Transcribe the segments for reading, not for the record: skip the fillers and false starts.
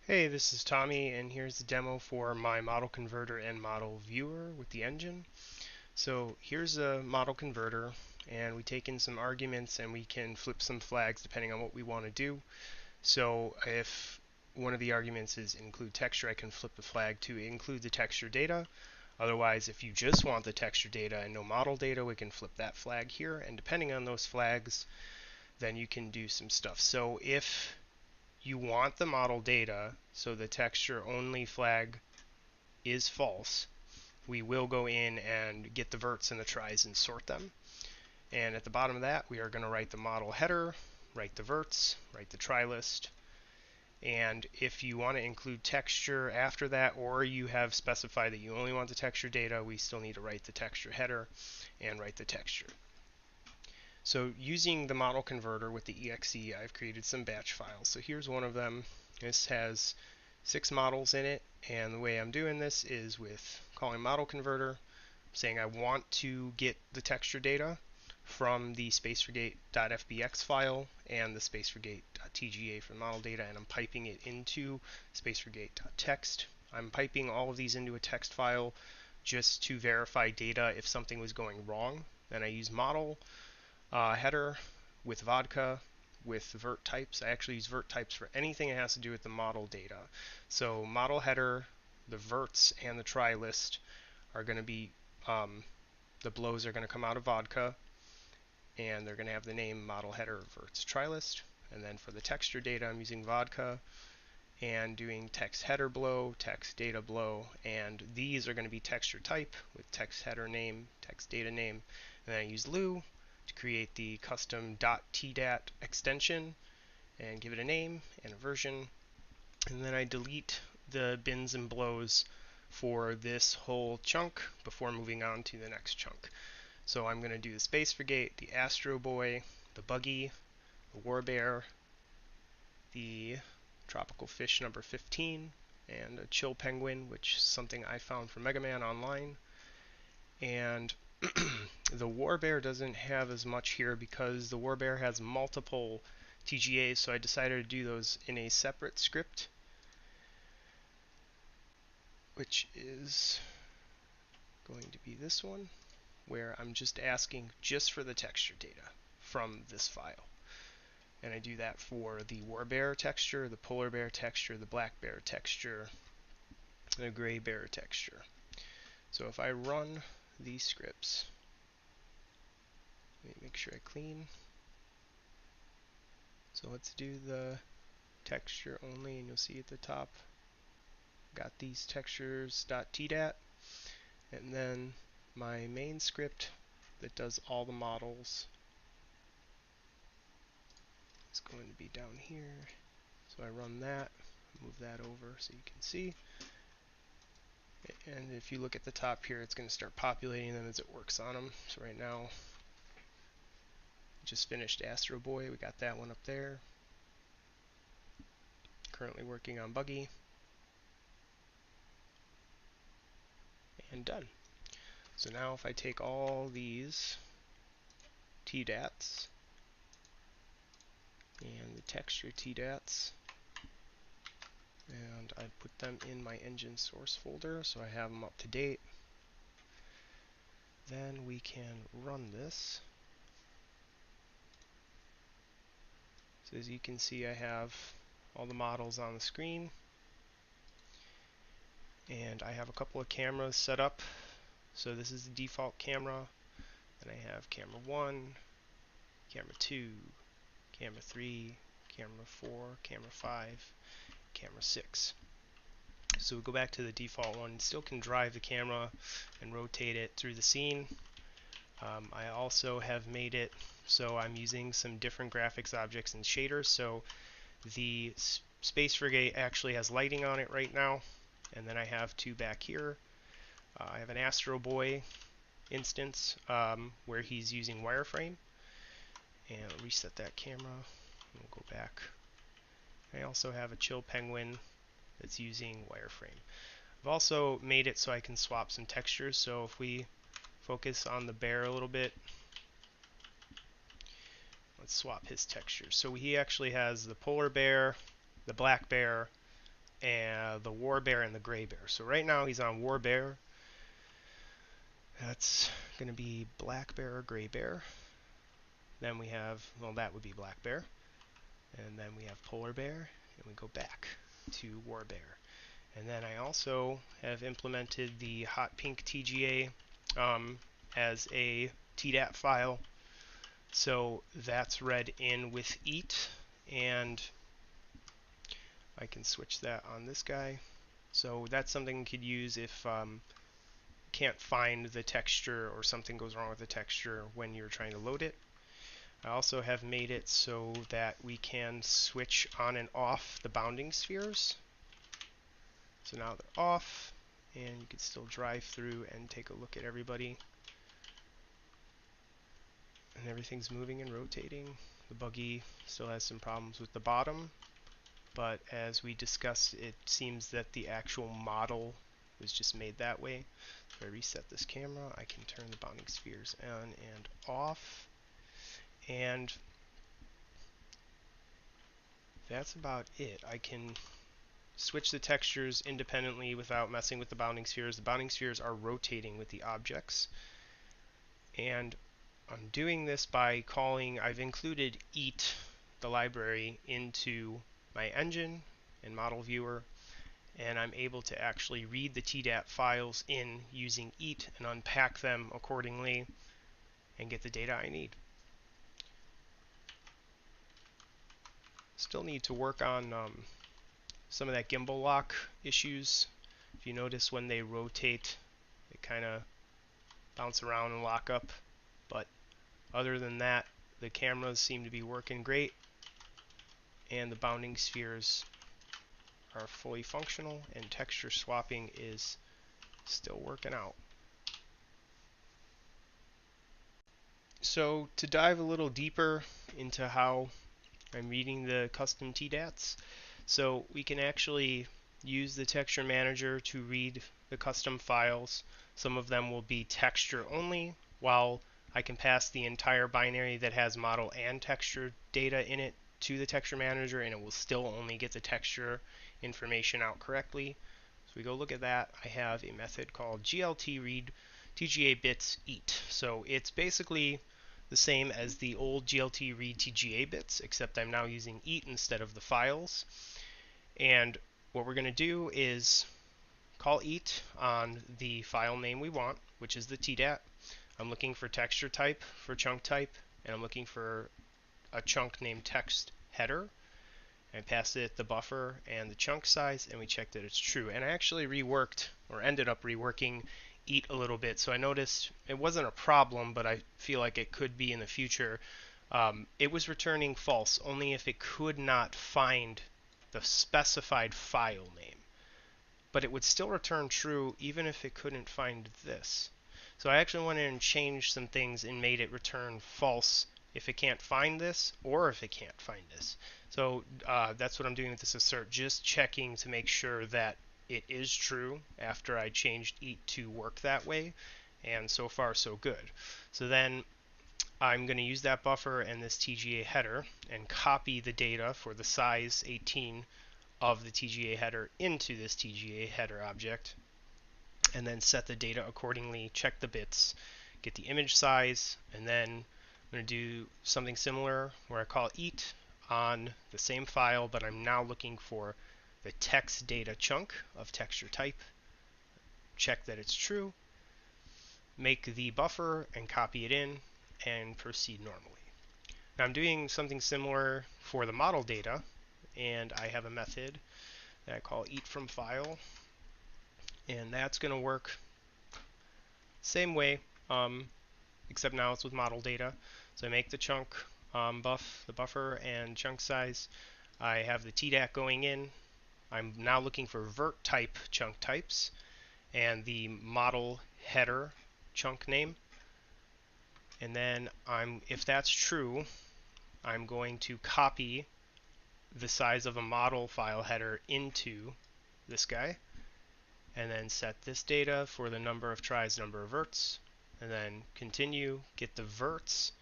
Hey, this is Tommy, and here's the demo for my model converter and model viewer with the engine. So here's a model converter, and we take in some arguments and we can flip some flags depending on what we want to do. So if one of the arguments is include texture, I can flip the flag to include the texture data. Otherwise, if you just want the texture data and no model data, we can flip that flag here, and depending on those flags, then you can do some stuff. So if you want the model data, so the texture only flag is false, we will go in and get the verts and the tries and sort them. And at the bottom of that, we are going to write the model header, write the verts, write the try list. And if you want to include texture after that, or you have specified that you only want the texture data, we still need to write the texture header and write the texture. So using the model converter with the exe, I've created some batch files. So here's one of them. This has 6 models in it, and the way I'm doing this is with calling model converter, saying I want to get the texture data from the spaceforgate.fbx file and the spaceforgate.tga for model data, and I'm piping it into spaceforgate.txt. I'm piping all of these into a text file just to verify data if something was going wrong. Then I use model header with vodka with vert types. I actually use vert types for anything that has to do with the model data. So model header, the verts, and the try list are going to be, the blows are going to come out of vodka, and they're going to have the name model header verts try list. And then for the texture data, I'm using vodka and doing text header blow, text data blow, and these are going to be texture type with text header name, text data name, and then I use Loo to create the custom .tdat extension and give it a name and a version, and then I delete the bins and blows for this whole chunk before moving on to the next chunk. So I'm going to do the Space Frigate, the Astro Boy, the Buggy, the War Bear, the Tropical Fish number 15, and a Chill Penguin, which is something I found from Mega Man Online. And the War Bear doesn't have as much here because the War Bear has multiple TGAs, so I decided to do those in a separate script, which is going to be this one, where I'm just asking just for the texture data from this file. And I do that for the War Bear texture, the Polar Bear texture, the Black Bear texture, the Gray Bear texture. So if I run these scripts, let me make sure I clean. So let's do the texture only, and you'll see at the top, got these textures.tdat, and then my main script that does all the models is going to be down here. So I run that, move that over so you can see. And if you look at the top here, it's going to start populating them as it works on them. So right now, just finished Astro Boy, we got that one up there. Currently working on Buggy. And done. So now if I take all these TDATs and the texture TDATs, and I put them in my engine source folder so I have them up to date, then we can run this. So as you can see, I have all the models on the screen, and I have a couple of cameras set up. So this is the default camera, and I have camera 1, camera 2, camera 3, camera 4, camera 5, camera 6. So we go back to the default one, still can drive the camera and rotate it through the scene. I also have made it so I'm using some different graphics objects and shaders. So the Space Frigate actually has lighting on it right now, and then I have 2 back here. I have an Astro Boy instance where he's using wireframe, and I'll reset that camera. We'll go back. I also have a Chill Penguin that's using wireframe. I've also made it so I can swap some textures. So if we focus on the bear a little bit, let's swap his texture. So he actually has the polar bear, the black bear, and the war bear and the gray bear. So right now he's on war bear. That's going to be black bear or gray bear. Then we have, well, that would be black bear. And then we have polar bear, and we go back to war bear. And then I also have implemented the hot pink TGA as a TDAT file. So that's read in with EAT, and I can switch that on this guy. So that's something you could use if can't find the texture or something goes wrong with the texture when you're trying to load it. I also have made it so that we can switch on and off the bounding spheres. So now they're off, and you can still drive through and take a look at everybody. And everything's moving and rotating. The buggy still has some problems with the bottom, but as we discussed, it seems that the actual model was just made that way. If I reset this camera, I can turn the bounding spheres on and off. And that's about it. I can switch the textures independently without messing with the bounding spheres. The bounding spheres are rotating with the objects. And I'm doing this by calling, I've included EAT, the library, into my engine and model viewer, and I'm able to actually read the TDAT files in using EAT and unpack them accordingly and get the data I need. Still need to work on some of that gimbal lock issues. If you notice when they rotate, they kind of bounce around and lock up. But other than that, the cameras seem to be working great, and the bounding spheres are fully functional, and texture swapping is still working out. So to dive a little deeper into how I'm reading the custom TDATs, so we can actually use the texture manager to read the custom files. Some of them will be texture only, while I can pass the entire binary that has model and texture data in it to the texture manager, and it will still only get the texture information out correctly. So we go look at that. I have a method called GLT read TGA bits EAT. So it's basically the same as the old GLT read TGA bits, except I'm now using EAT instead of the files. And what we're going to do is call EAT on the file name we want, which is the TDAT. I'm looking for texture type for chunk type, and I'm looking for a chunk named text header. I passed it the buffer and the chunk size, and we checked that it's true. And I actually reworked, or ended up reworking, EAT a little bit. So I noticed it wasn't a problem, but I feel like it could be in the future. It was returning false only if it could not find the specified file name. But it would still return true even if it couldn't find this. So I actually went in and changed some things and made it return false if it can't find this or if it can't find this. So that's what I'm doing with this assert, just checking to make sure that it is true after I changed EAT to work that way, and so far so good. So then I'm going to use that buffer and this TGA header and copy the data for the size 18 of the TGA header into this TGA header object, and then set the data accordingly, check the bits, get the image size, and then I'm going to do something similar where I call EAT on the same file, but I'm now looking for the text data chunk of texture type, check that it's true, make the buffer and copy it in, and proceed normally. Now I'm doing something similar for the model data, and I have a method that I call EAT from file, and that's going to work same way, except now it's with model data. So I make the chunk the buffer and chunk size. I have the TDAT going in. I'm now looking for vert type chunk types and the model header chunk name. And then if that's true, I'm going to copy the size of a model file header into this guy, and then set this data for the number of tries, number of verts, and then continue, get the verts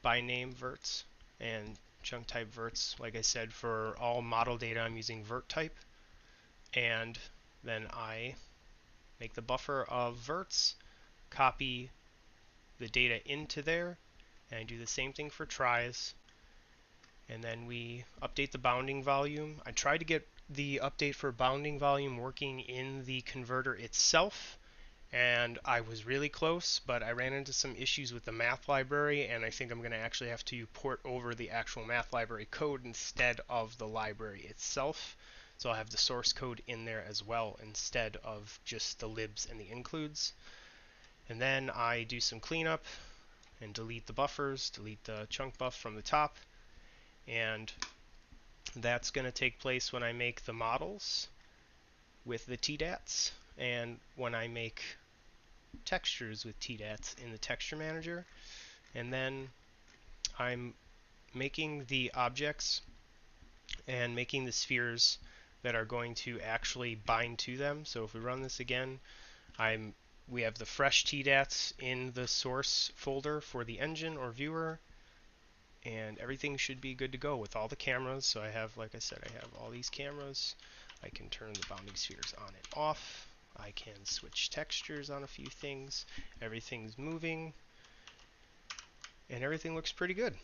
by name verts, and chunk type verts. Like I said, for all model data I'm using vert type, and then I make the buffer of verts, copy the data into there, and I do the same thing for tries, and then we update the bounding volume. I tried to get the update for bounding volume working in the converter itself, and I was really close, but I ran into some issues with the math library, and I think I'm going to actually have to port over the actual math library code instead of the library itself. So I'll have the source code in there as well instead of just the libs and the includes. And then I do some cleanup and delete the buffers, delete the chunk buff from the top, and that's going to take place when I make the models with the TDATs and when I make textures with TDATs in the texture manager. And then I'm making the objects and making the spheres that are going to actually bind to them. So if we run this again, we have the fresh TDATs in the source folder for the engine or viewer, and everything should be good to go with all the cameras. So I have, like I said, I have all these cameras. I can turn the bounding spheres on and off. I can switch textures on a few things. Everything's moving, and everything looks pretty good.